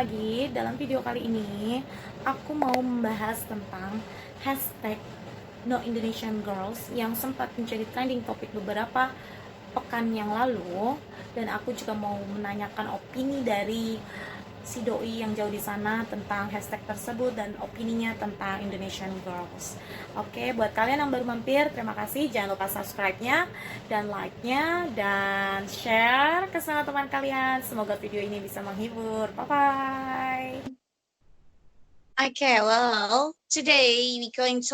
lagi. Dalam video kali ini aku mau membahas tentang hashtag No Indonesian Girls yang sempat menjadi trending topik beberapa pekan yang lalu, dan aku juga mau menanyakan opini dari si doi yang jauh di sana tentang hashtag tersebut dan opininya tentang Indonesian Girls. Oke, buat kalian yang baru mampir, terima kasih. Jangan lupa subscribe-nya dan like-nya dan share ke semua teman kalian. Semoga video ini bisa menghibur. Bye-bye. Okay, well, today we're going to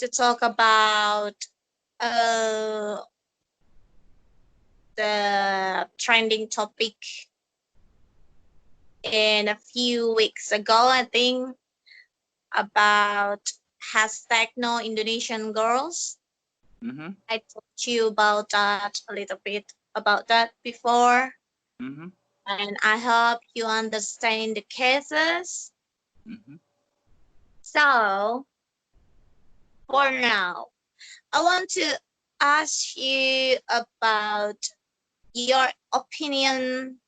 talk about the trending topic in a few weeks ago, I think, about hashtag No Indonesian Girls. Mm-hmm. I told you about that a little bit about that before, Mm-hmm. and I hope you understand the cases. Mm-hmm. So, for now, I want to ask you about your opinion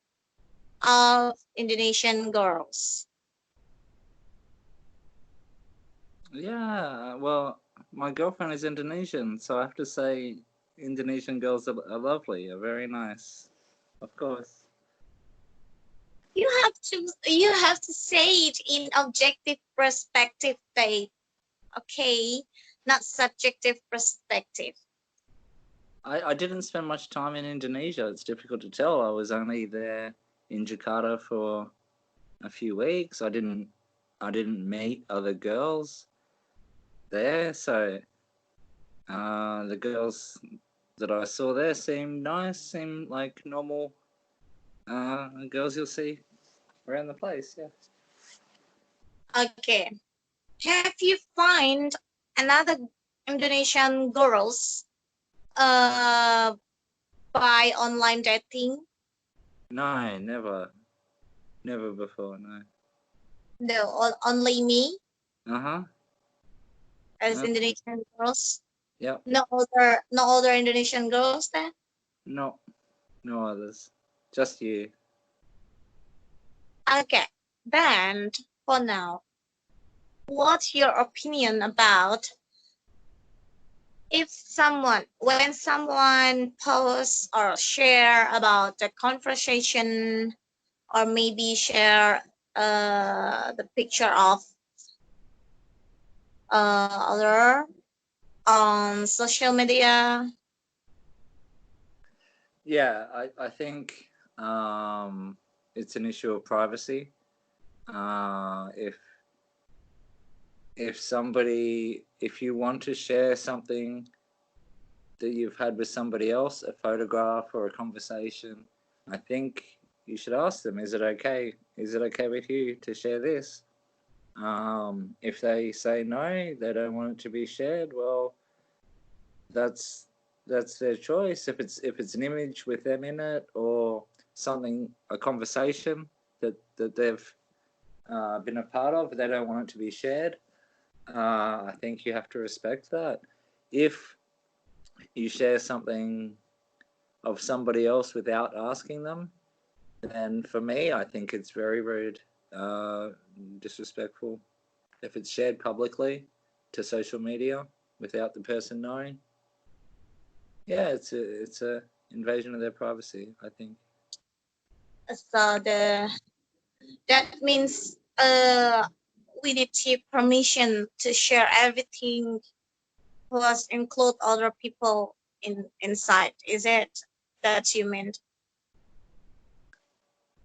of Indonesian girls. Yeah, well, my girlfriend is Indonesian, so I have to say Indonesian girls are lovely, are very nice, of course. You have to say it in objective perspective, babe. Okay, not subjective perspective. I didn't spend much time in Indonesia. It's difficult to tell. I was only there in Jakarta for a few weeks. I didn't meet other girls there, so the girls that I saw there seemed nice, seemed like normal girls you'll see around the place. Yeah. Okay, have you find another Indonesian girls by online dating? No, never before. No. No, only me as Okay. Indonesian girls. Yep. No other Indonesian girls then? No others. Just you. Okay, then for now, what's your opinion about when someone posts or share about the conversation, or maybe share the picture of other on social media? Yeah, I think it's an issue of privacy. If you want to share something that you've had with somebody else, a photograph or a conversation, I think you should ask them, is it okay? Is it okay with you to share this? If they say no, they don't want it to be shared, well, that's their choice. If it's an image with them in it, or something, a conversation that they've been a part of, they don't want it to be shared, I think you have to respect that. If you share something of somebody else without asking them, then for me, I think it's very rude, disrespectful. If it's shared publicly to social media without the person knowing, yeah, it's a invasion of their privacy, I think. So that means we need to permission to share everything, plus include other people inside. Is it that you meant?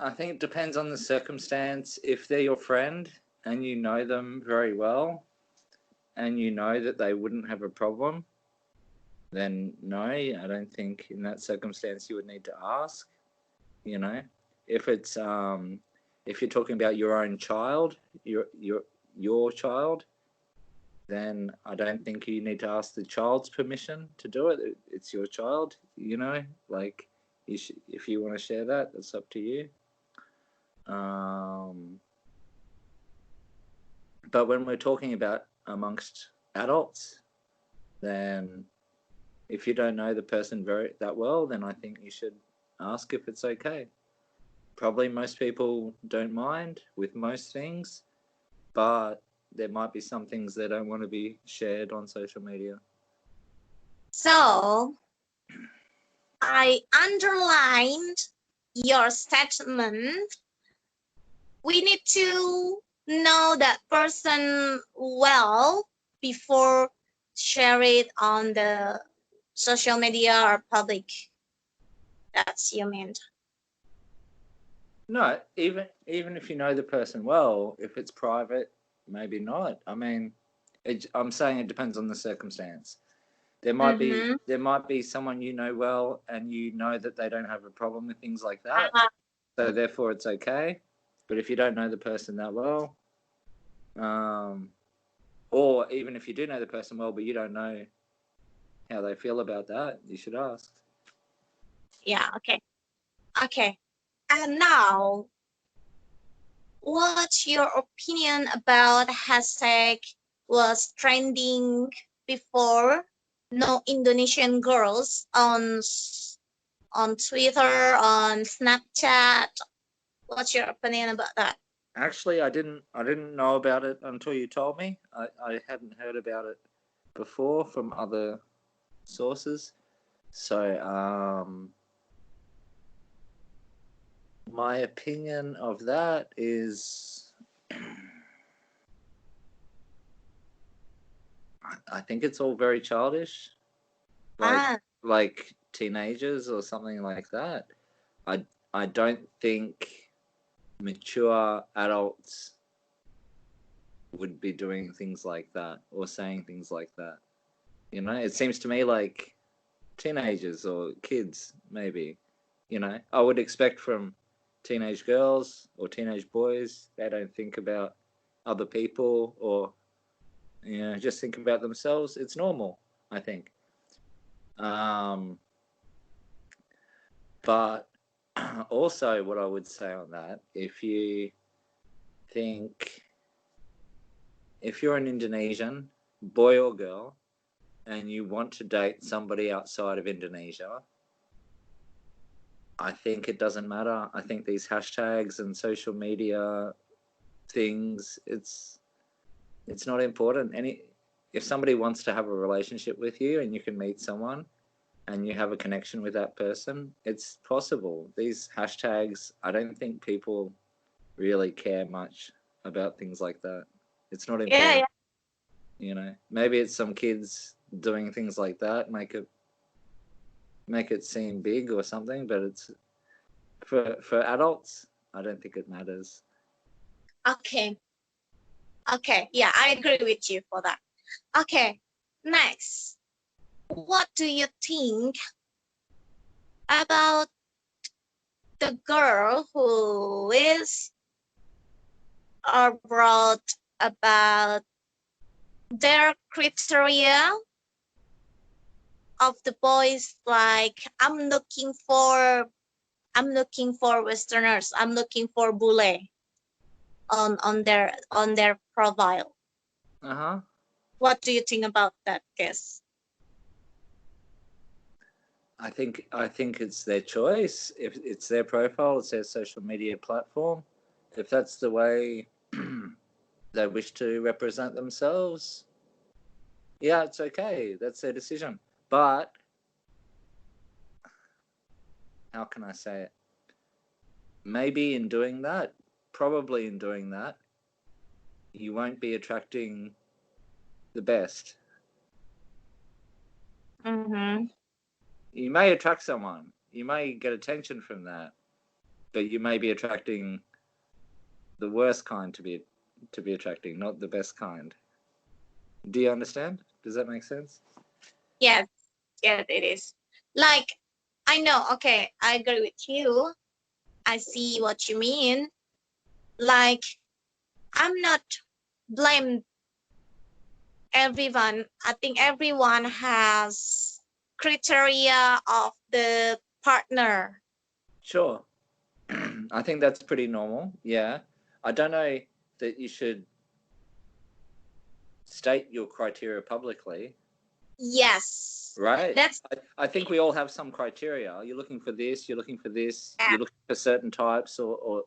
I think it depends on the circumstance. If they're your friend and you know them very well, and you know that they wouldn't have a problem, then no, I don't think in that circumstance you would need to ask. You know, if it's if you're talking about your own child, your child, then I don't think you need to ask the child's permission to do it. It's your child, you know. Like, if you want to share that, that's up to you. But when we're talking about amongst adults, then if you don't know the person that well, then I think you should Ask if it's okay. Probably most people don't mind with most things, but there might be some things that don't want to be shared on social media. So I underlined your statement. We need to know that person well before share it on the social media or public. That's you meant. No, even if you know the person well, if it's private, maybe not. I mean, I'm saying it depends on the circumstance. There might be someone you know well, and you know that they don't have a problem with things like that, so therefore it's okay. But if you don't know the person that well, or even if you do know the person well, but you don't know how they feel about that, you should ask. Yeah, okay. And now, what's your opinion about hashtag was trending before no Indonesian girls on Twitter, on Snapchat? What's your opinion about that? Actually, I didn't know about it until you told me. I hadn't heard about it before from other sources. So my opinion of that is I think it's all very childish. Like teenagers or something like that. I don't think mature adults would be doing things like that or saying things like that. You know, it seems to me like teenagers or kids, maybe. You know, I would expect from teenage girls or teenage boys, they don't think about other people or, you know, just think about themselves. It's normal, I think. But also, what I would say on that, if you're an Indonesian, boy or girl, and you want to date somebody outside of Indonesia, I think it doesn't matter. I think these hashtags and social media things, it's not important. If somebody wants to have a relationship with you and you can meet someone and you have a connection with that person, it's possible. These hashtags, I don't think people really care much about things like that. It's not important. Yeah. You know, maybe it's some kids doing things like that, make it seem big or something, but it's for adults, I don't think it matters. Okay. Yeah, I agree with you for that. Okay. Next, what do you think about the girl who is brought about their criteria of the boys, like I'm looking for Westerners, I'm looking for bule on their profile. What do you think about that, guess? I think it's their choice. If it's their profile, it's their social media platform. If that's the way they wish to represent themselves, yeah, it's okay. That's their decision. But how can I say it? Maybe in doing that, probably in doing that, you won't be attracting the best. You may attract someone. You may get attention from that, but you may be attracting the worst kind to be attracting, not the best kind. Do you understand? Does that make sense? Yes, it is. Like, I know, okay, I agree with you. I see what you mean. Like, I'm not blame everyone. I think everyone has criteria of the partner. Sure. I think that's pretty normal. Yeah. I don't know that you should state your criteria publicly. Yes. right? That's I think we all have some criteria. You're looking for this, you're looking for this, yeah. you're looking for certain types, or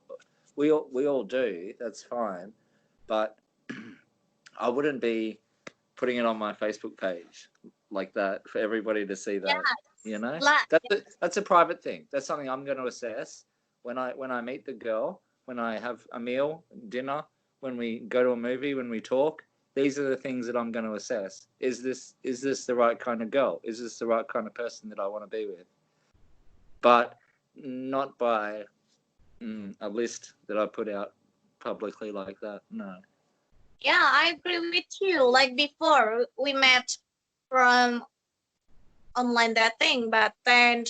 we all do. That's fine, but I wouldn't be putting it on my Facebook page like that for everybody to see that. You know, Like, that's a private thing. That's something I'm going to assess when I meet the girl, when I have a meal, dinner, when we go to a movie, when we talk. These are the things that I'm going to assess. Is this the right kind of girl? Is this the right kind of person that I want to be with? But not by a list that I put out publicly like that. No. yeah, I agree with you. Like before, we met from online dating, but then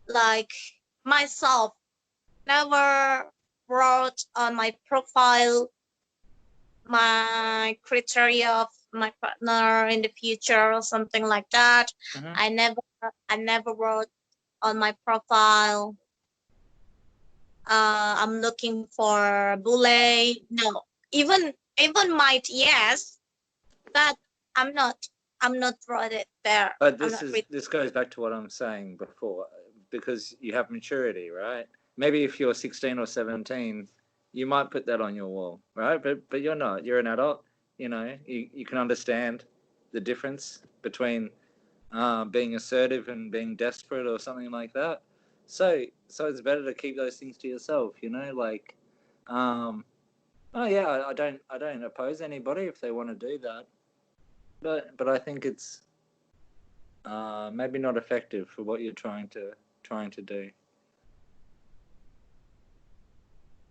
like myself never wrote on my profile my criteria of my partner in the future or something like that. Mhm. I never wrote on my profile. I'm looking for bule. No, even might yes, but I'm not. I'm not wrote it there. But I'm not reading. this goes back to what I'm saying before, because you have maturity, right? Maybe if you're 16 or 17, you might put that on your wall, right? But you're not. You're an adult. You know, you can understand the difference between being assertive and being desperate or something like that. So it's better to keep those things to yourself. You know, like, oh yeah, I don't oppose anybody if they want to do that, but I think it's maybe not effective for what you're trying to do.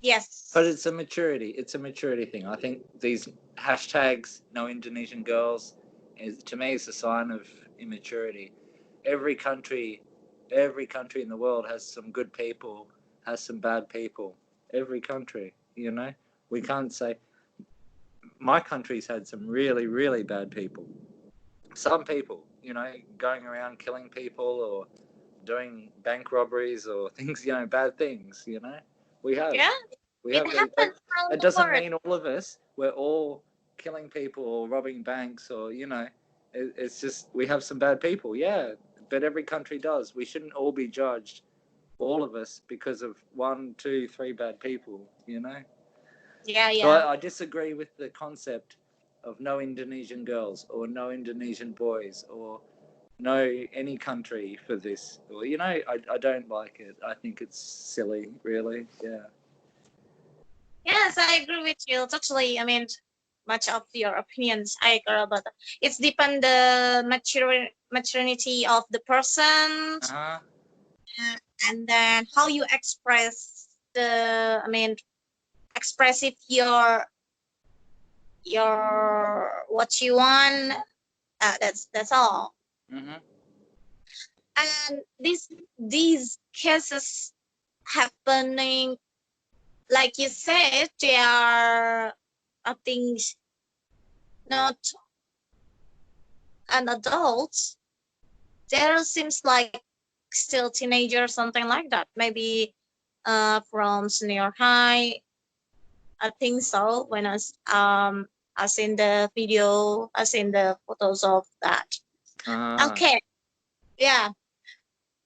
Yes. But it's a maturity thing. I think these hashtags, no Indonesian girls, to me is a sign of immaturity. Every country in the world has some good people, has some bad people. Every country, you know, we can't say my country's had some really, really bad people. Some people, you know, going around killing people or doing bank robberies or things, you know, bad things, you know. We have. Yeah, We it have. happens around It the doesn't world. mean all of us, we're all killing people or robbing banks or, you know, it's just we have some bad people, yeah. But every country does. We shouldn't all be judged, all of us, because of 1, 2, 3 bad people, you know. Yeah, So yeah. I disagree with the concept of no Indonesian girls or no Indonesian boys or no any country for this. Or, you know, I don't like it. I think it's silly, really. Yeah. Yes, I agree with you. Totally. I mean, much of your opinions I agree about that. It's depend the maturity of the person, Uh-huh. and then how you express the. I mean, expressive your what you want. That's all. Mm-hmm. And these cases happening, like you said, they are, I think, not an adult. There seems like still teenager, something like that. Maybe from senior high. I think so. When I seen the video, I seen the photos of that. Uh-huh. Okay, yeah,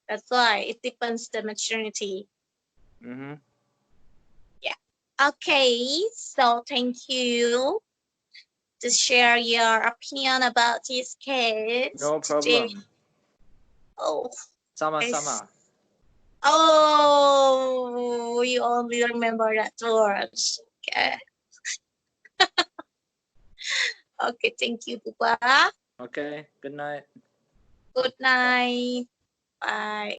that's why it depends the maturity. Mm-hmm. Yeah. Okay, so thank you to share your opinion about this case No today. problem. Oh, Sama-sama. oh, you only remember that words. Okay. Okay, thank you, Pupa. Okay. Good night. Good night. Bye.